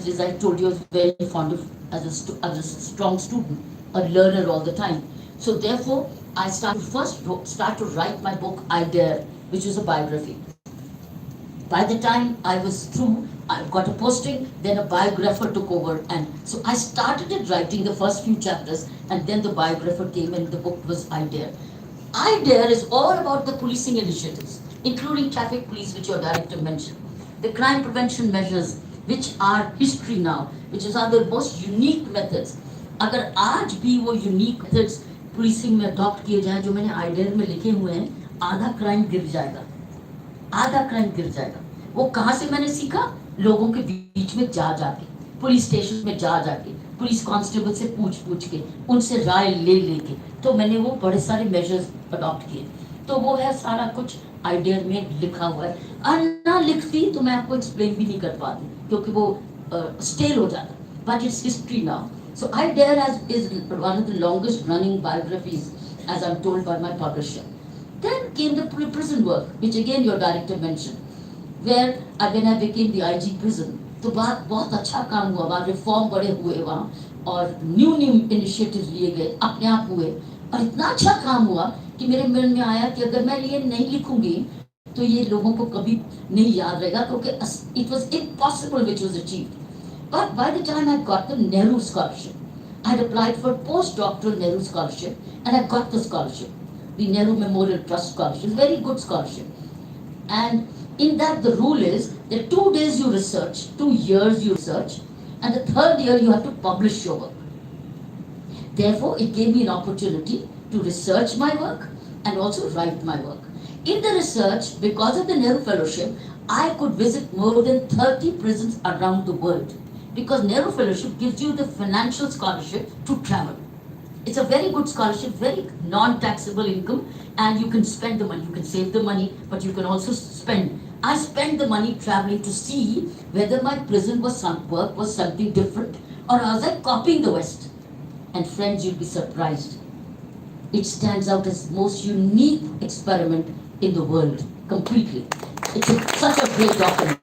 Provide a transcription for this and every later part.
these days, I told you I was very fond of, as a strong student, a learner all the time. So therefore, I start to write my book, I Dare, which was a biography. By the time I was through, I got a posting, then a biographer took over. And so I started writing the first few chapters, and then the biographer came, and the book was I Dare. I Dare is all about the policing initiatives, including traffic police, which your director mentioned, the crime prevention measures, which are history now, which are the most unique methods. अगर आज भी वो unique methods policing में adopt किए जाए जो मैंने आइडियर में लिखे हुए हैं, आधा क्राइम गिर जाएगा, आधा क्राइम गिर जाएगा। वो कहाँ से मैंने सीखा? लोगों के बीच में जा जाके, पुलिस स्टेशन में जा जाके, पुलिस कांस्टेबल से पूछ के, उनसे राय लेके, तो मैंने वो बड़े सारे मेजर्स अडॉप्ट किए। तो वो है सारा कुछ आइडियर में लिखा हुआ है। ना लिखती तो मैं आपको एक्सप्लेन भी नहीं कर पाती, क्योंकि वो स्टेल हो जाता। But it's history now. So I Dare is one of the longest running biographies, as I'm told by my publisher. Then came the prison work, which again your director mentioned, where when I became the IG prison, तो बहुत अच्छा काम हुआ वहाँ, reform बड़े हुए वहाँ, और न्यू इनिशिएटिव्स लिए गए, अपने आप हुए, और इतना अच्छा काम हुआ कि मेरे मन में आया कि अगर मैं ये नहीं लिखूंगी तो ये लोगों को कभी नहीं याद रहेगा, क्योंकि it was impossible which was achieved. But by the time I got the Nehru Scholarship, I had applied for postdoctoral Nehru Scholarship, and I got the scholarship, the Nehru Memorial Trust Scholarship, very good scholarship. And in that the rule is that 2 days you research, 2 years you research, and the 3rd year you have to publish your work. Therefore, it gave me an opportunity to research my work and also write my work. In the research, because of the Nehru Fellowship, I could visit more than 30 prisons around the world. Because Nehru Fellowship gives you the financial scholarship to travel. It's a very good scholarship, very non-taxable income, and you can spend the money. You can save the money, but you can also spend. I spent the money traveling to see whether my prison work was something different, or was I copying the West? And friends, you'll be surprised. It stands out as most unique experiment in the world, completely. It's such a great document.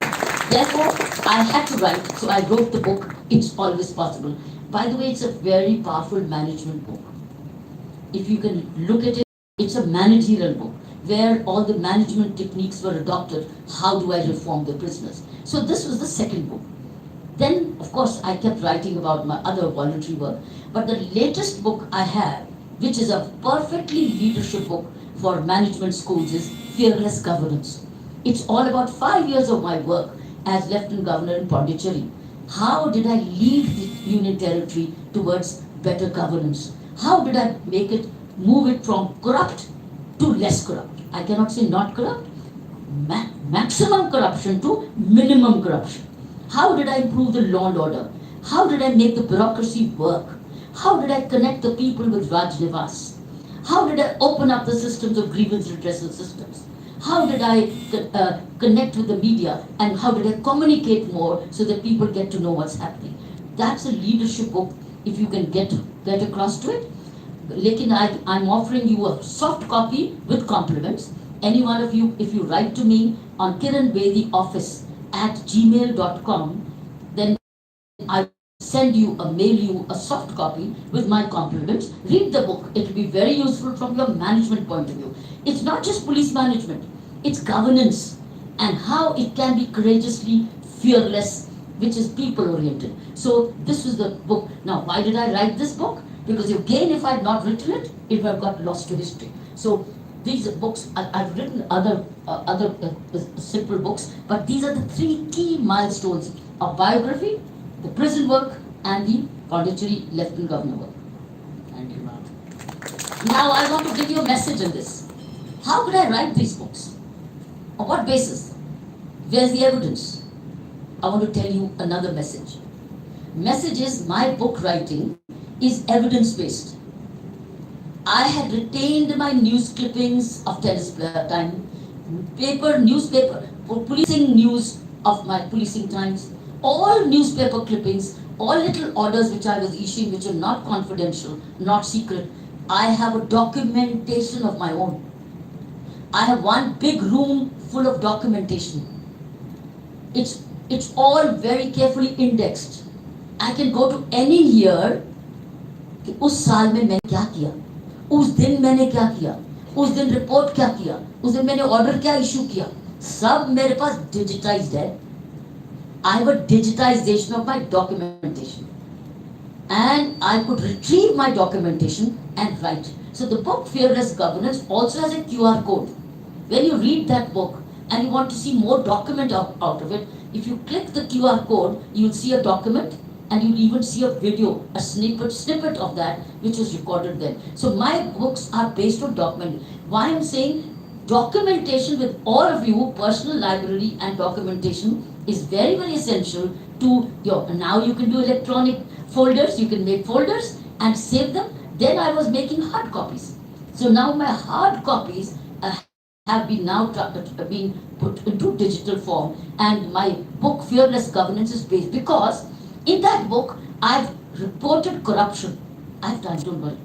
Therefore, I had to write, so I wrote the book, It's Always Possible. By the way, it's a very powerful management book. If you can look at it, it's a managerial book, where all the management techniques were adopted. How do I reform the prisoners? So this was the second book. Then, of course, I kept writing about my other voluntary work. But the latest book I have, which is a perfectly leadership book for management schools, is Fearless Governance. It's all about 5 years of my work as Lieutenant Governor in Pondicherry. How did I lead the Union Territory towards better governance? How did I move it from corrupt to less corrupt? I cannot say not corrupt, maximum corruption to minimum corruption. How did I improve the law and order? How did I make the bureaucracy work? How did I connect the people with Raj Nivas? How did I open up the systems of grievance redressal systems? How did I connect with the media, and how did I communicate more so that people get to know what's happening? That's a leadership book, if you can get across to it. Lekin I'm offering you a soft copy with compliments. Any one of you, if you write to me on Kiran Bedi office @gmail.com, then I mail you a soft copy with my compliments. Read the book. It will be very useful from your management point of view. It's not just police management, it's governance and how it can be courageously fearless, which is people oriented. So this was the book. Now, why did I write this book? Because again, if I had not written it, it would have got lost to history. So these are books. I've written other simple books, but these are the 3 key milestones of biography: the prison work and the Pondicherry Lieutenant Governor work. Thank you, ma'am. Now I want to give you a message on this. How could I write these books? On what basis? Where's the evidence? I want to tell you another message. Message is, my book writing is evidence-based. I had retained my news clippings of tennis time, newspaper, policing news of my policing times, all newspaper clippings, all little orders which I was issuing, which are not confidential, not secret. I have a documentation of my own. I have one big room full of documentation. It's all very carefully indexed. I can go to any year कि उस साल में मैंने क्या किया, उस दिन मैंने क्या किया, उस दिन रिपोर्ट क्या किया, उस दिन मैंने ऑर्डर क्या इशू किया, सब मेरे पास डिजिटाइज्ड है. I have a digitization of my documentation, and I could retrieve my documentation and write. So the book Fearless Governance also has a QR code. When you read that book and you want to see more document out of it, if you click the QR code, you'll see a document and you'll even see a video, a snippet of that which was recorded then. So my books are based on document. Why I'm saying documentation with all of you, personal library and documentation is very, very essential to your. Now you can do electronic folders, you can make folders and save them. Then I was making hard copies. So now my hard copies have been now being put into digital form, and my book Fearless Governance is based, because in that book I've reported corruption. I've done, don't worry,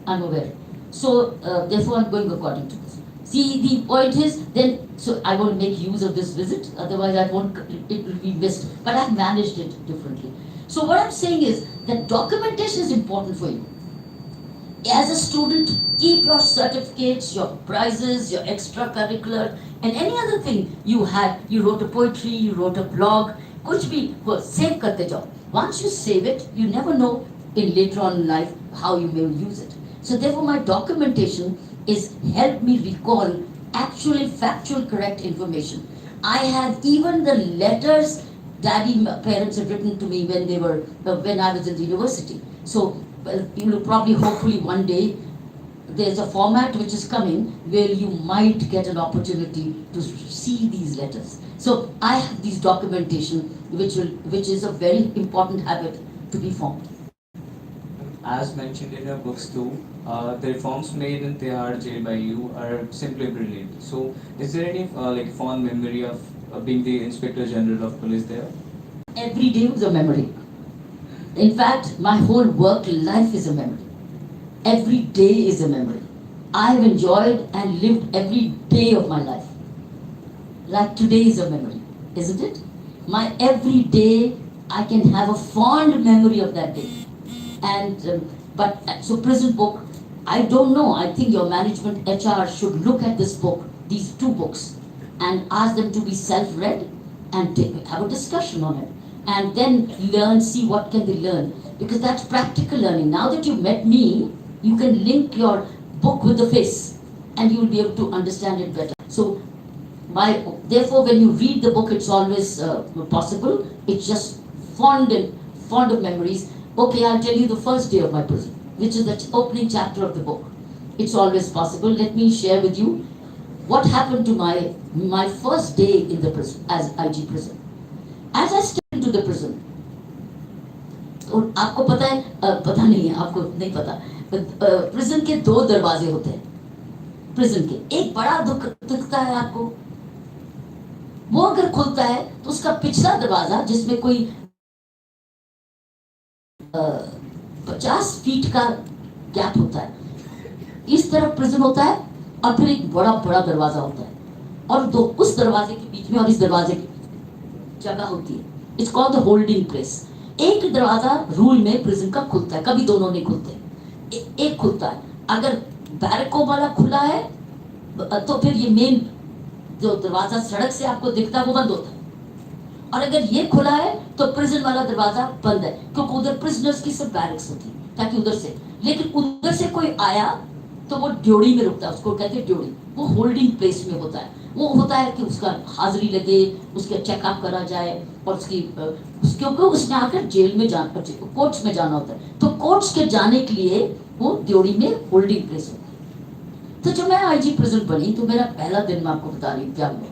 I'm aware. So therefore I'm going according to this. See, the point is then, so I won't make use of this visit, otherwise I won't, it will be missed, but I've managed it differently. So what I'm saying is that documentation is important for you. As a student, keep your certificates, your prizes, your extracurricular, and any other thing you had. You wrote a poetry, you wrote a blog, कुछ भी वो save करते जाओ. Once you save it, you never know in later on in life how you may use it. So therefore, my documentation is help me recall actually factual correct information. I have even the letters daddy parents had written to me when they were when I was in the university. So you will probably hopefully one day there's a format which is coming where you might get an opportunity to see these letters. So I have these documentation which is a very important habit to be formed. As mentioned in your books too, the reforms made in Tihar jail by you are simply brilliant. So is there any like fond memory of being the Inspector General of Police there? Every day was a memory. In fact, my whole work life is a memory. Every day is a memory. I have enjoyed and lived every day of my life. Like today is a memory, isn't it? My every day, I can have a fond memory of that day. And so prison book, I don't know. I think your management HR should look at this book, these two books, and ask them to be self-read and have a discussion on it. And then learn, see what can they learn, because that's practical learning. Now that you've met me, you can link your book with the face and you will be able to understand it better. So therefore when you read the book, it's always possible. It's just fond of memories. Okay, I'll tell you the first day of my prison, which is the opening chapter of the book. It's always possible. Let me share with you what happened to my first day in the prison, as IG prison. As I stepped into the prison, तो आपको पता है, पता नहीं है, आपको नहीं पता, प्रिजन के दो दरवाजे होते हैं. प्रिजन के एक बड़ा दुख दिखता है आपको, वो अगर खुलता है तो उसका पिछला दरवाजा जिसमें कोई 50 फीट का गैप होता है, इस तरफ प्रिजन होता है और फिर एक बड़ा बड़ा दरवाजा होता है, और दो उस दरवाजे के बीच में और इस दरवाजे की जगह होती है. It's called the holding place. एक दरवाजा रूल में प्रिजन का खुलता है, कभी दोनों नहीं खुलते, एक खुलता है. अगर बैरकों वाला खुला है तो फिर ये मेन जो दरवाजा सड़क से आपको दिखता है वो बंद होता है, और अगर ये खुला है तो प्रिजन वाला दरवाजा बंद है, क्योंकि उधर प्रिजनर्स की सब बैरक्स होती है ताकि उधर से, लेकिन उधर से कोई आया तो वो ड्योड़ी में रुकता है, उसको कहते हैं ड्योड़ी. वो होल्डिंग प्लेस में होता है. वो होता है कि उसका हाजिरी लगे, उसके चेकअप करा जाए, और क्योंकि उसने आकर जेल में जाना, कोर्ट्स में जाना होता है, तो कोर्ट्स के जाने के लिए वो ड्योड़ी में होल्डिंग प्लेस होता है. तो जब मैं आईजी प्रिजन बनी तो मेरा पहला दिन मैं आपको बता रही हूँ क्या हुआ.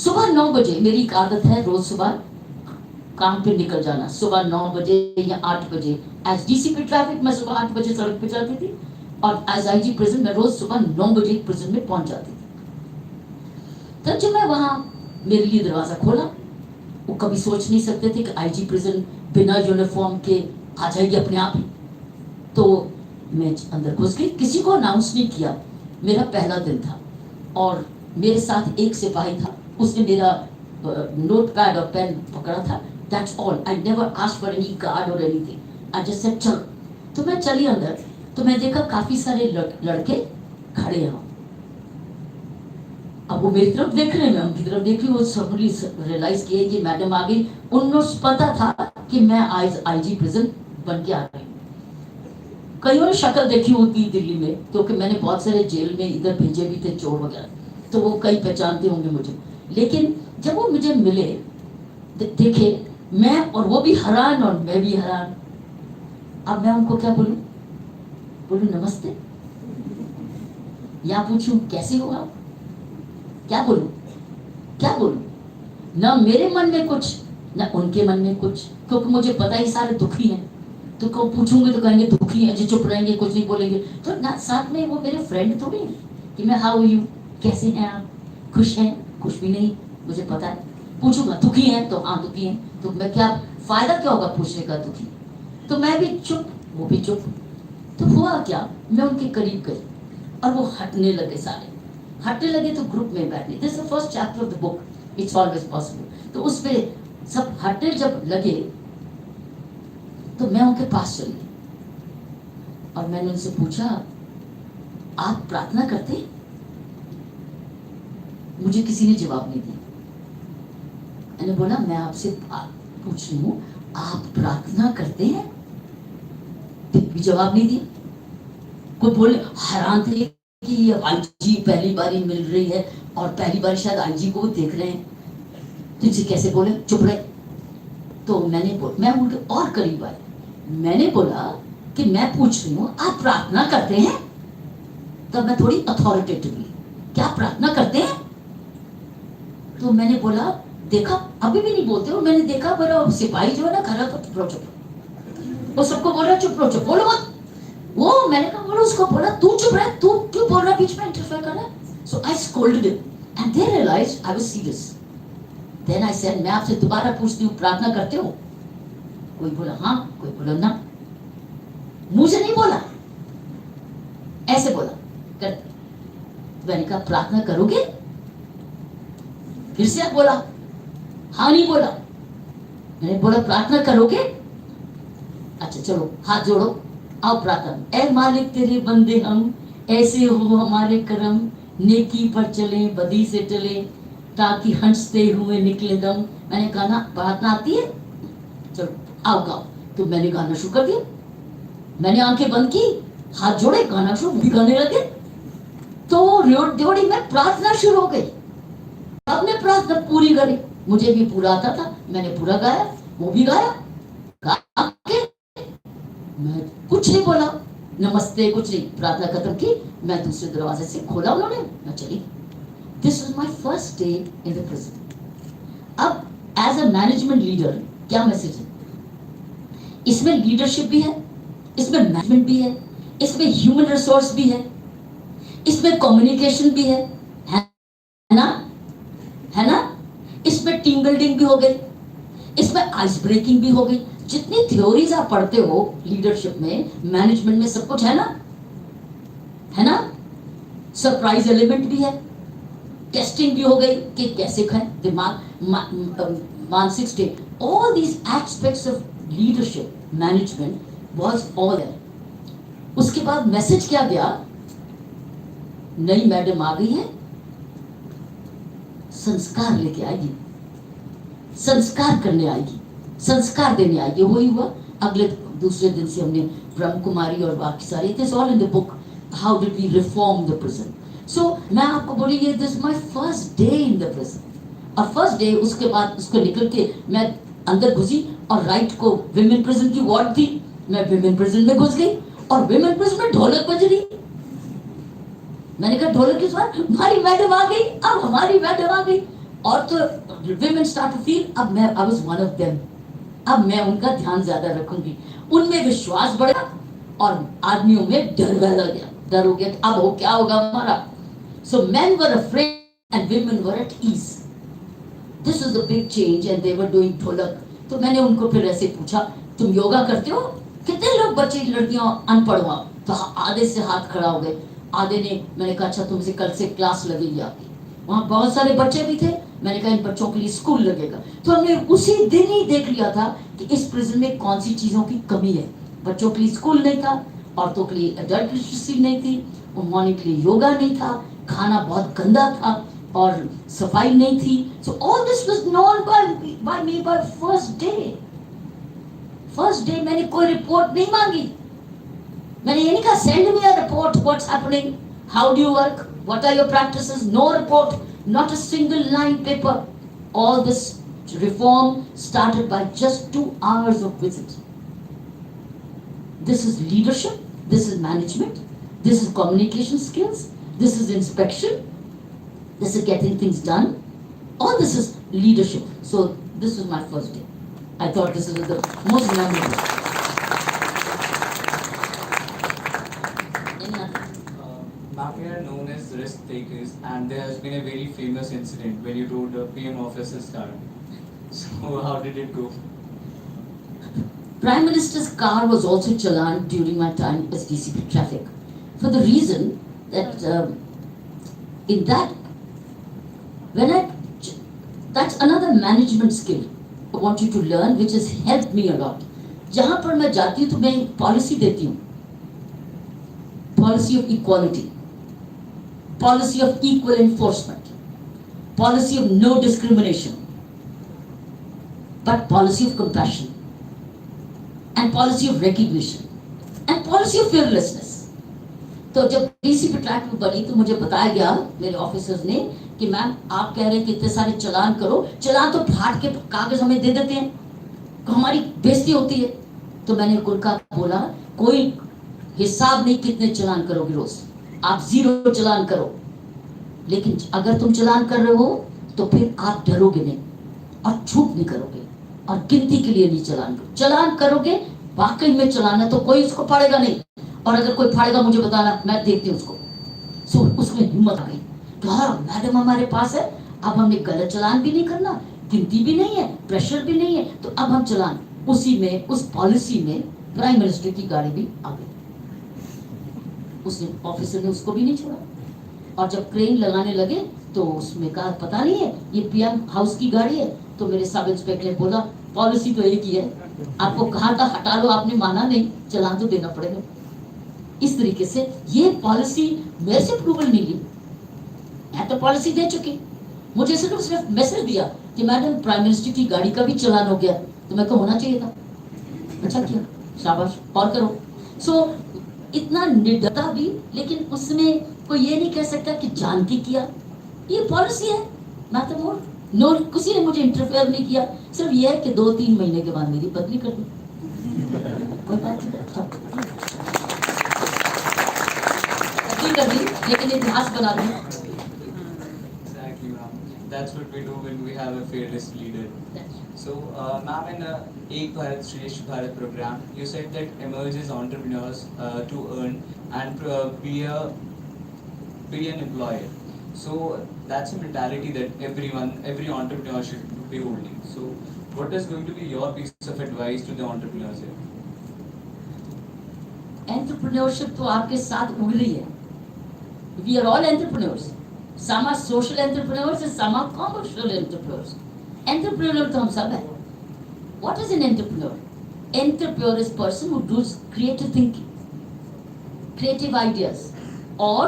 सुबह 9 बजे मेरी एक आदत है रोज सुबह काम पे निकल जाना, सुबह 9 बजे या 8 बजे. एज डीसीपी ट्रैफिक मैं सुबह 8 बजे सड़क पे जाती थी, और एज आईजी प्रिजन मैं रोज सुबह 9 बजे प्रिजन में पहुंच जाती थी. तब जब मैं वहां मेरे लिए दरवाजा खोला, वो कभी सोच नहीं सकते थे कि आईजी प्रिजन बिना यूनिफॉर्म के आ जाएगी अपने आप ही. तो मैं अंदर घुस गई, किसी को अनाउंस नहीं किया. मेरा पहला दिन था और मेरे साथ एक सिपाही था, उसने मेरा नोट पैड और पेन पकड़ा था, that's all. I never asked for any card और एनीथिंग, आई जस्ट सेड चलो। तो मैं चली अंदर, तो मैं देखा काफी सारे लड़के खड़े हैं। अब वो मेरी तरफ देख रहे हैं, मैं उनकी तरफ देख रही हूँ। वो सडनली रियलाइज किए कि मैडम आ गई। उनको पता था कि मैं आईजी प्रिजन बन के आ रही हूँ। कईयों ने शक्ल देखी होती दिल्ली में, क्योंकि मैंने बहुत सारे जेल में इधर भेजे भी थे चोर वगैरह, तो वो कई पहचानते होंगे मुझे। लेकिन जब वो मुझे मिले, देखे मैं, और वो भी हैरान और मैं भी हैरान। अब मैं उनको क्या बोलूं? बोलूं नमस्ते, या पूछूं कैसे हो आप? क्या बोलूं? क्या बोलूं? ना मेरे मन में कुछ, ना उनके मन में कुछ, क्योंकि मुझे पता ही सारे दुखी हैं। तो को पूछूंगे तो कहेंगे दुखी है जी, चुप रहेंगे, कुछ नहीं बोलेंगे। तो ना, साथ में वो मेरे फ्रेंड थोड़ी है कि मैं हाउ यू, कैसे हैं आप, खुश हैं? कुछ भी नहीं, मुझे पता है। पूछूंगा दुखी हैं तो हाँ दुखी हैं, तो मैं क्या फायदा क्या होगा पूछने का दुखी? तो मैं भी चुप, वो भी चुप। तो हुआ क्या, मैं उनके करीब गई और वो हटने लगे, सारे हटने लगे। तो ग्रुप में बैठने, this is the first chapter of the book, it's always possible. तो उस पे सब हटने जब लगे, तो मैं उनके पास चली और मैंने उनसे पूछा, आप प्रार्थना करते? मुझे किसी ने जवाब नहीं दिया। मैंने बोला, मैं आपसे पूछ रही हूँ, आप प्रार्थना करते हैं? भी जवाब नहीं दिया। कोई बोले, हैरान थे कि आईजी पहली बार ही मिल रही है और पहली बार शायद आईजी को देख रहे हैं, तो इसे कैसे बोले? चुप रहे। तो मैं उनके और करीब आई, मैंने बोला कि मैं पूछ रही हूँ, आप प्रार्थना करते हैं? तब मैं थोड़ी अथॉरिटेटिवली, क्या आप प्रार्थना करते हैं? तो मैंने बोला, देखा अभी भी नहीं बोलते हो। मैंने देखा मेरा सिपाही जो है ना खड़ा, तो चुप रहो चुप, वो सबको बोल रहा चुप रहो चुप, बोलो मत। वो मैंने कहा, बोलो उसको, बोला तू चुप रह, तू क्यों बोल रहा, बीच में इंटरफेयर कर रहा है? So I scolded him and they realized I was serious. Then I said, मैं आपसे दोबारा पूछती हूँ, प्रार्थना करते हो? कोई बोला हाँ, कोई बोला ना। मुझे नहीं बोला, ऐसे बोला करते। मैंने कहा, प्रार्थना करोगे? फिर से बोला, हाँ नहीं बोला। मैंने बोला, प्रार्थना करोगे? अच्छा चलो हाथ जोड़ो, आओ प्रार्थना। ए मालिक तेरे बंदे हम, ऐसे हो हमारे करम, नेकी पर चले बदी से टले, ताकि हंसते हुए निकले दम। मैंने कहा ना, प्रार्थना आती है, चलो आओ गाओ। तो मैंने गाना शुरू कर दिया। मैंने आंखें बंद की, हाथ जोड़े, गाना शुरू भी गाने लगे। तो रेडियोड़ी में प्रार्थना शुरू हो गई। सबने प्रार्थना पूरी करी, मुझे भी पूरा आता था, मैंने पूरा गाया, वो भी गाया। गा के मैं कुछ नहीं बोला, नमस्ते कुछ नहीं, प्रार्थना खत्म की, मैं दूसरे दरवाजे से खोला, उन्होंने, मैं चली। This was my first day in the prison. अब एज अ मैनेजमेंट लीडर क्या मैसेज है? इसमें लीडरशिप भी है, इसमें मैनेजमेंट भी है, इसमें ह्यूमन रिसोर्स भी है, इसमें कम्युनिकेशन भी है ना? है ना? इसमें टीम बिल्डिंग भी हो गई, इसमें आइस ब्रेकिंग भी हो गई। जितनी थ्योरीज आप पढ़ते हो लीडरशिप में, मैनेजमेंट में, सब कुछ है ना? है ना? सरप्राइज एलिमेंट भी है, टेस्टिंग भी हो गई कि कैसे खाएं, दिमाग, मानसिक state, all these aspects of leadership management was all है। उसके बाद मैसेज क्या गया? नई मैडम आ गई है, संस्कार लेके आएगी, संस्कार करने आएगी, संस्कार देने आएगी। वही हुआ। अगले दूसरे दिन से हमने ब्रह्म कुमारी और बाकी सारे, it is all in the book, how did we reform the prison. So मैं आपको बोली, ये this my first day in the prison. और फर्स्ट डे, उसके बाद उसको निकल के मैं अंदर घुसी, और राइट को विमेन प्रिजन की वार्ड थी, मैं विमेन प्रिजन में घुस गई, और विमेन प्रिजन में ढोलक बज रही। मैंने कहा, ढोलक किस बात? हमारी मैडम आ गई, अब हमारी मैडम आ गई। और तो women start to feel, अब मैं I was one of them, अब मैं उनका ध्यान ज्यादा रखूंगी, उनमें विश्वास बढ़ा और आदमियों में डर पैदा गया, डर हो गया कि अब हो क्या होगा हमारा। So men were afraid and women were at ease. This was a big change and they were doing ढोलक। तो मैंने उनको फिर ऐसे पूछा, तुम योगा करते हो? कितने लोग बच्चे लड़कियां अनपढ़ हुआ? तो आधे से हाथ खड़ा हो गए, आधे ने। मैंने कहा, अच्छा तुमसे कल से क्लास लगेगी आपकी। वहां बहुत सारे बच्चे भी थे, मैंने कहा इन बच्चों के लिए स्कूल लगेगा। तो हमने उसी दिन ही देख लिया था कि इस प्रिजन में कौन सी चीजों की कमी है। बच्चों के लिए स्कूल नहीं था, औरतों के लिए अडल्ट लिटरेसी नहीं थी, मॉर्निंग के लिए योगा नहीं था, खाना बहुत गंदा था और सफाई नहीं थी। So all this was known by me by first day. First day मैंने कोई रिपोर्ट नहीं मांगी। मैंने ये नहीं कहा send me a report, what's happening, how do you work, what are your practices, no report, not a single line paper. All this reform started by just 2 hours of visit. This is leadership, this is management, this is communication skills, this is inspection, this is getting things done. All this is leadership. So this was my first day. I thought this was the most memorable. Ma'am, we are known as risk takers, and there has been a very famous incident when you rode the PM officer's car. So, how did it go? Prime Minister's car was also challaned during my time as DCP traffic, for the reason that in that, when I, that's another management skill I want you to learn, which has helped me a lot. जहाँ पर मैं जाती हूँ तो मैं policy देती हूँ, policy of equality, policy of equal enforcement, policy of no discrimination, but policy of compassion, and policy of recognition, and policy of fearlessness. तो जब डीसीपी ट्रैक में बनी तो मुझे बताया गया मेरे ऑफिसर्स ने कि मैम आप कह रहे हैं कि इतने सारे चलान करो, चलान तो फाड़ के कागज हमें दे देते हैं, तो हमारी बेइज्जती होती है। तो मैंने उनका बोला कोई हिसाब नहीं कितने चलान करोगे रोज, आप 0 चलान करो, लेकिन अगर तुम चलान कर रहे हो तो फिर आप डरोगे नहीं और झूठ नहीं करोगे और गिनती के लिए नहीं चलान करोगे, वाकई में चलाना तो कोई उसको फाड़ेगा नहीं, और अगर कोई फाड़ेगा मुझे बताना, मैं देखती हूँ उसको। सो उसमें हिम्मत आ गई, हाँ मैडम हमारे पास है, अब हमने गलत चलान भी नहीं करना, गिनती भी नहीं है, प्रेशर भी नहीं है, तो अब हम चलान। उसी में उस पॉलिसी में प्राइम मिनिस्टर की गाड़ी भी आ गई, उसने ऑफिसर ने उसको भी नहीं छोड़ा, और जब क्रेन लगाने लगे तो उसमें कहा पता नहीं है ये पीएम हाउस की गाड़ी है। तो मेरे सब इंस्पेक्टर ने बोला पॉलिसी तो एक ही है, आपको कहा था हटा लो, आपने माना नहीं, चलान तो देना पड़ेगा। इस तरीके से ये पॉलिसी मेरे से अप्रूवल नहीं ली, मैं तो पॉलिसी दे चुकी, मुझे सिर्फ मैसेज दिया कि मैडम प्राइम मिनिस्टर की गाड़ी का भी चलान हो गया, तो मैं को होना चाहिए था, अच्छा किया, शाबाश और करो। सो इतना निर्दयता भी, लेकिन उसमें कोई ये नहीं कह सकता कि जान के किया, ये पॉलिसी है, मैं तो मोर नो, किसी ने मुझे इंटरफेयर नहीं किया, सिर्फ ये है कि 2-3 महीने के बाद मेरी बदली कर दी, कोई बात नहीं, कर दी, लेकिन इतिहास बना दी। Exactly, ma'am. That's what we do when we have a fearless leader. So, ma'am, in Ek Bharat Shresth Bharat program, you said that emerges entrepreneurs to earn and be an employer. So that's a mentality that every entrepreneur should be holding. So, what is going to be your piece of advice to the entrepreneurs here? Entrepreneurship तो आपके साथ उड़ रही है। We are all entrepreneurs. Some are social entrepreneurs and some are commercial entrepreneurs. Entrepreneur तो हम सब हैं। What is an entrepreneur? Entrepreneur is person who does creative thinking, creative ideas, और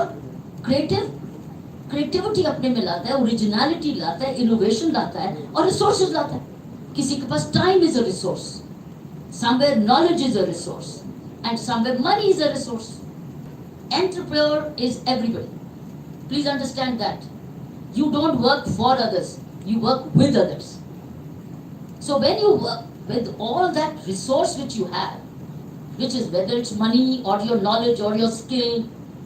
creativity अपने में लाता है, originality लाता है, innovation लाता है, और resources लाता है। किसी के पास time is a resource, somewhere knowledge is a resource, and somewhere money is a resource. Entrepreneur is everybody. Please understand that. You don't work for others, you work with others. So when you work with all that resource which you have, which is whether it's money or your knowledge or your skill,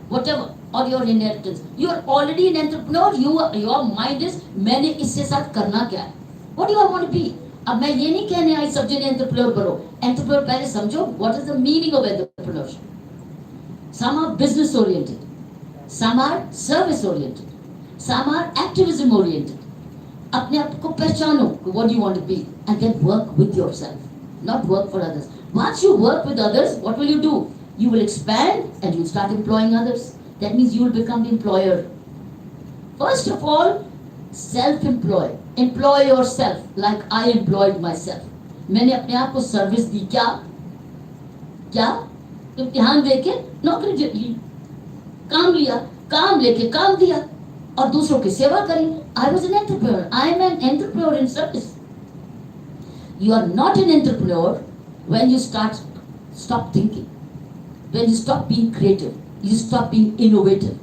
whatever, or your inheritance, you are already an entrepreneur. Your mind is मैंने इससे साथ करना क्या है? What do I want to be? अब मैं ये नहीं कहने आई सब जने entrepreneur बनो। Entrepreneur पहले समझो what is the meaning of entrepreneurship. Some are business oriented, some are service oriented, some are activism oriented. अपने आप को पहचानो, what do you want to be, and then work with yourself, not work for others. Once you work with others, what will you do? You will expand and you will start employing others. That means you will become the employer. First of all, Self-employ. Employ yourself like I employed myself. मैंने अपने आप को service दी. क्या क्या इम्तिहान देके नौकरी ली, काम लिया, काम लेके काम दिया और दूसरों की सेवा करी. I was an entrepreneur. I am an entrepreneur in service. You are not an entrepreneur when you stop thinking, when you stop being creative, you stop being innovative.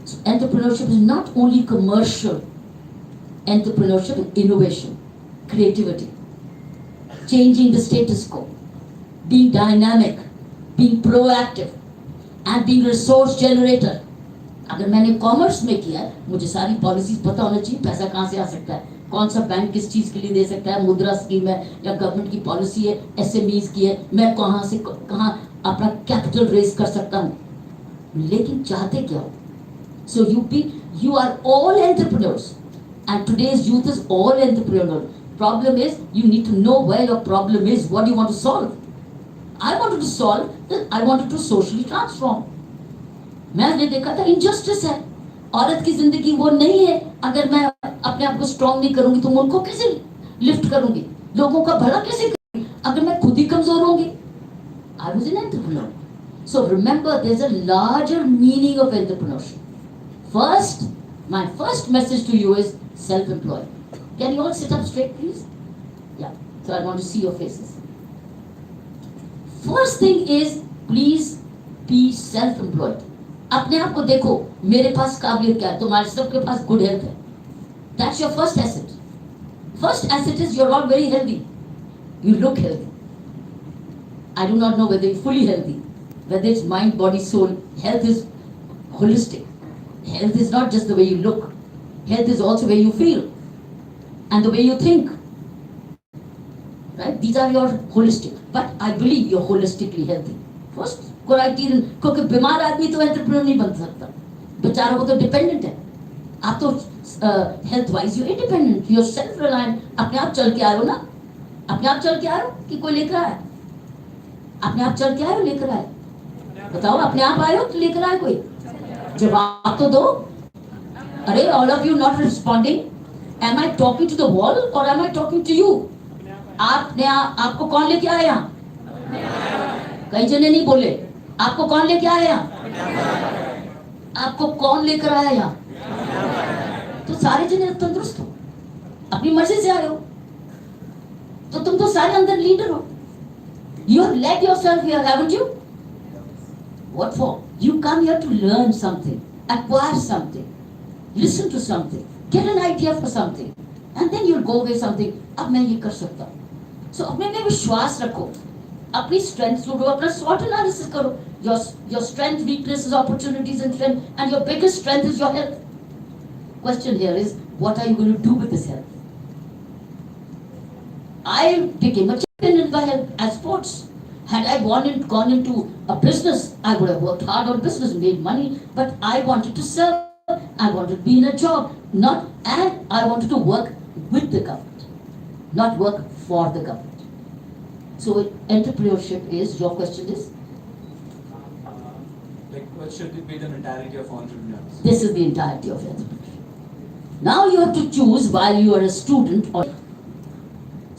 So entrepreneurship is not only commercial. Entrepreneurship is innovation, creativity, changing the status quo, being dynamic, being proactive, and being resource generator. अगर मैंने commerce में किया है, मुझे सारी policies पता होना चाहिए. पैसा कहाँ से आ सकता है, कौन सा बैंक किस चीज के लिए दे सकता है, मुद्रा स्कीम है या गवर्नमेंट की पॉलिसी है, एसएमईज की है, मैं कहाँ से कहाँ अपना कैपिटल रेज कर सकता हूँ. लेकिन चाहते क्या हो? So you are all entrepreneurs, and today's youth is all entrepreneurial. Problem is you need to know where your problem is. What do you want to solve? I wanted to solve that. I wanted to socially transform. मैंने देखा था injustice है, औरत की जिंदगी वो नहीं है. अगर मैं अपने आप को स्ट्रॉन्ग नहीं करूंगी तो मुल्क को कैसे लिफ्ट करूंगी, लोगों का भला कैसे करूंगी अगर मैं खुद ही कमजोर होंगी. I was an entrepreneur. So remember, there's a larger meaning of entrepreneurship. First, my first message to you is self-employed. Can you all sit up straight, please? Yeah. So I want to see your faces. First thing is, please be self-employed. अपने आप को देखो, मेरे पास काबिलियत क्या है, तुम्हारे सबके पास गुड हेल्थ है. That's your first asset. First asset is you're all very healthy. You look healthy. I do not know whether you're fully healthy, whether it's mind, body, soul. Health is holistic. Health is not just the way you look. Health is also the way you feel and the way you think. Right? These are your holistic. But I believe you're holistically healthy. First criterion, क्योंकि बीमार आदमी तो entrepreneur नहीं बन सकता. बेचारा वो तो डिपेंडेंट है. आप तो health wise you independent, you self reliant. अपने आप चल के आए हो ना, अपने आप चल के आए हो कि कोई लेकर आया? अपने आप चल के आए हो लेकर आए? बताओ, अपने आप आए हो कि लेकर आए कोई? जवाब तो दो. अरे all of you not responding. Am I talking to the wall or am I talking to you? आपको कौन लेके आया यहाँ? कई जने नहीं बोले. आपको कौन लेके आया यहाँ? आपको कौन लेकर आया यहाँ? तो सारे जने तंदुरुस्त हो, अपनी मर्जी से आए हो, तो तुम तो सारे अंदर लीडर हो. You have led yourself here, haven't you? What for? You come here to learn something, acquire something, listen to something, get an idea for something, and then you'll go away something. अब मैं ये कर सकता हूँ. So अपने में विश्वास रखो, अपनी strengths ढूंढो, अपना SWOT analysis करो. Your strength, weaknesses, opportunities, and strength, and your biggest strength is your health. Question here is, what are you going to do with this health? I became a champion in my health as sports. Had I gone into a business, I would have worked hard on business, made money, but I wanted to serve. I wanted to be in a job, and I wanted to work with the government, not work for the government. So entrepreneurship is, your question is? What should be the mentality of entrepreneurs? This is the entirety of entrepreneurship. Now you have to choose while you are a student or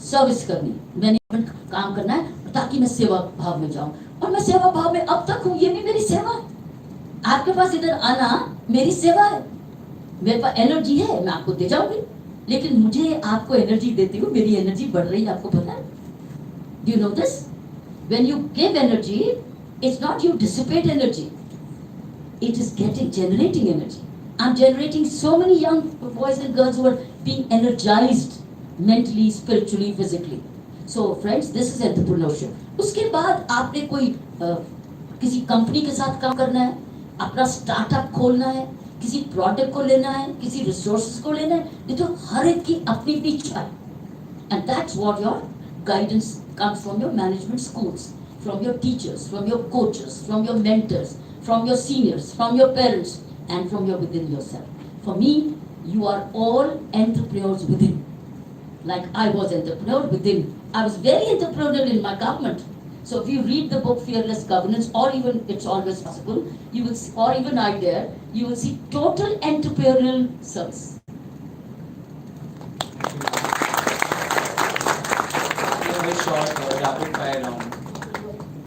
service करनी. मैंने काम करना है ताकि मैं सेवा भाव में जाऊं, और मैं सेवा भाव में अब तक हूं. ये भी मेरी सेवा है. आपके पास इधर आना मेरी सेवा है. मेरे पास एनर्जी है, मैं आपको दे जाऊंगी, लेकिन मुझे आपको एनर्जी देती हूँ, मेरी एनर्जी बढ़ रही है. आपको पता है? Do you know this? When you give energy, it's not you dissipate energy. It is generating energy. I'm generating so many young boys and girls who are being energized mentally, spiritually, physically. So friends, this is entrepreneurship. उसके बाद आपने कोई किसी company के साथ काम करना है, अपना स्टार्टअप खोलना है, किसी प्रोडक्ट को लेना है, किसी रिसोर्सेज को लेना है. ये तो हर एक की अपनी अपनी इच्छा है. And that's what your guidance comes from your management schools, from your teachers, from your coaches, from your mentors, from your seniors, from your parents, and from your within yourself. For me, you are all entrepreneurs within. Like I was entrepreneur within. I was very entrepreneurial in my government. So if you read the book Fearless Governance, or even It's Always Possible, you will see, or even I Dare, you will see total entrepreneurial service. short rapid fire round.